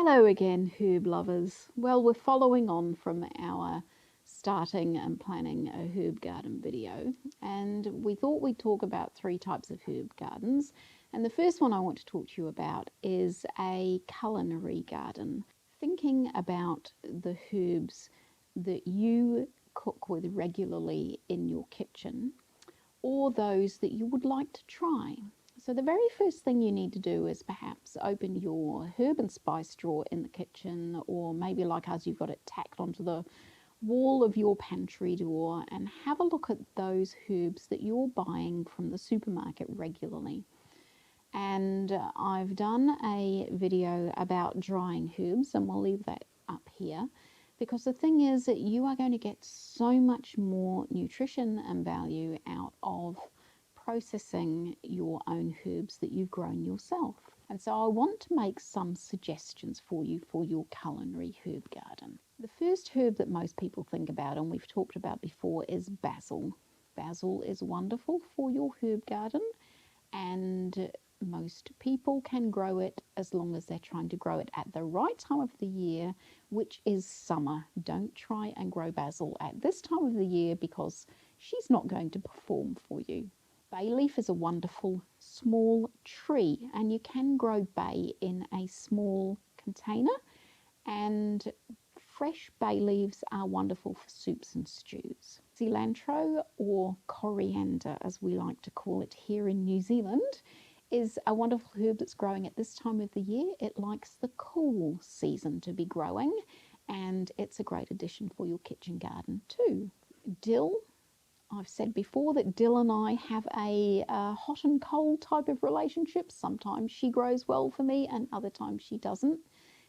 Hello again, herb lovers. Well, we're following on from our starting and planning a herb garden video, and we thought we'd talk about 3 types of herb gardens. And the first one I want to talk to you about is a culinary garden, thinking about the herbs that you cook with regularly in your kitchen, or those that you would like to try. So the very first thing you need to do is perhaps open your herb and spice drawer in the kitchen, or maybe like us, you've got it tacked onto the wall of your pantry door, and have a look at those herbs that you're buying from the supermarket regularly. And I've done a video about drying herbs, and we'll leave that up here, because the thing is that you are going to get so much more nutrition and value out of processing your own herbs that you've grown yourself. And so I want to make some suggestions for you for your culinary herb garden. The first herb that most people think about, and we've talked about before, is basil. Basil is wonderful for your herb garden, and most people can grow it as long as they're trying to grow it at the right time of the year, which is summer. Don't try and grow basil at this time of the year because she's not going to perform for you. Bay leaf is a wonderful small tree, and you can grow bay in a small container, and fresh bay leaves are wonderful for soups and stews. Cilantro, or coriander as we like to call it here in New Zealand, is a wonderful herb that's growing at this time of the year. It likes the cool season to be growing, and it's a great addition for your kitchen garden too. Dill. I've said before that Dill and I have a hot and cold type of relationship. Sometimes she grows well for me and other times she doesn't.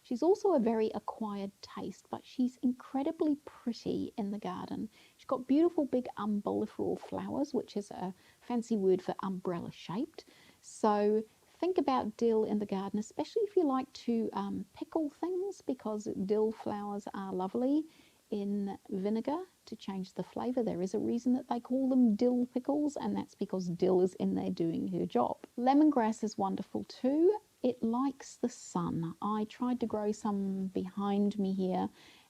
She's also a very acquired taste, but she's incredibly pretty in the garden. She's got beautiful big umbelliferal flowers, which is a fancy word for umbrella shaped. So think about dill in the garden, especially if you like to pickle things, because dill flowers are lovely in vinegar to change the flavour. There is a reason that they call them dill pickles, and that's because dill is in there doing her job. Lemongrass is wonderful too. It likes the sun. I tried to grow some behind me here,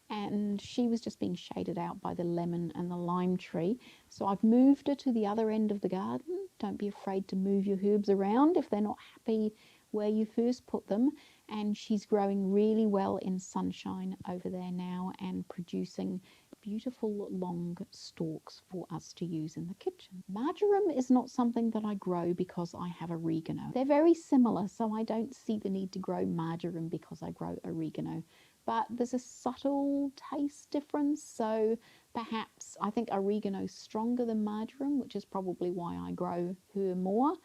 and she was just being shaded out by the lemon and the lime tree. So I've moved her to the other end of the garden. Don't be afraid to move your herbs around if they're not happy where you first put them. And she's growing really well in sunshine over there now and producing beautiful long stalks for us to use in the kitchen. Marjoram is not something that I grow because I have oregano. They're very similar, so I don't see the need to grow marjoram because I grow oregano. But there's a subtle taste difference, so perhaps I think oregano is stronger than marjoram, which is probably why I grow her more.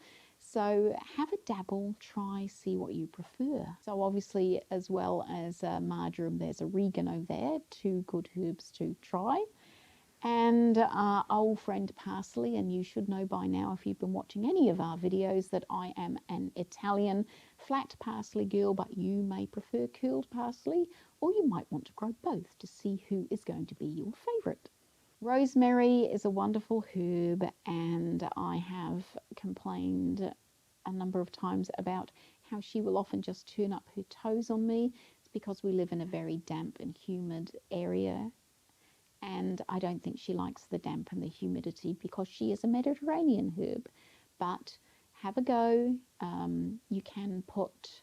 So have a dabble, try, see what you prefer. So obviously, as well as marjoram, there's oregano there, 2 good herbs to try. And our old friend parsley, and you should know by now if you've been watching any of our videos that I am an Italian flat parsley girl, but you may prefer curled parsley, or you might want to grow both to see who is going to be your favourite. Rosemary is a wonderful herb, and I have complained a number of times about how she will often just turn up her toes on me. It's because we live in a very damp and humid area, and I don't think she likes the damp and the humidity because she is a Mediterranean herb. But have a go. You can put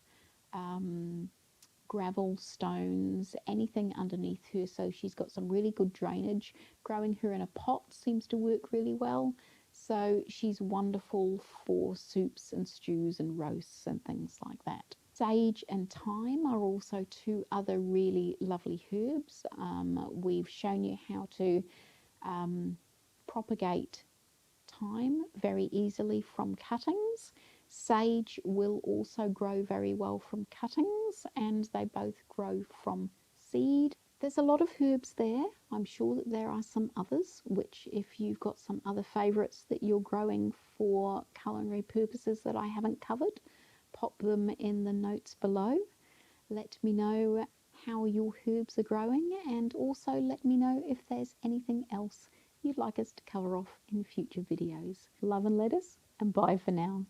gravel, stones, anything underneath her, so she's got some really good drainage. Growing her in a pot seems to work really well, so she's wonderful for soups and stews and roasts and things like that. Sage and thyme are also 2 other really lovely herbs. We've shown you how to propagate thyme very easily from cuttings. Sage will also grow very well from cuttings, and they both grow from seed. There's a lot of herbs there. I'm sure that there are some others, which if you've got some other favourites that you're growing for culinary purposes that I haven't covered, pop them in the notes below. Let me know how your herbs are growing, and also let me know if there's anything else you'd like us to cover off in future videos. Love and lettuce, and bye for now.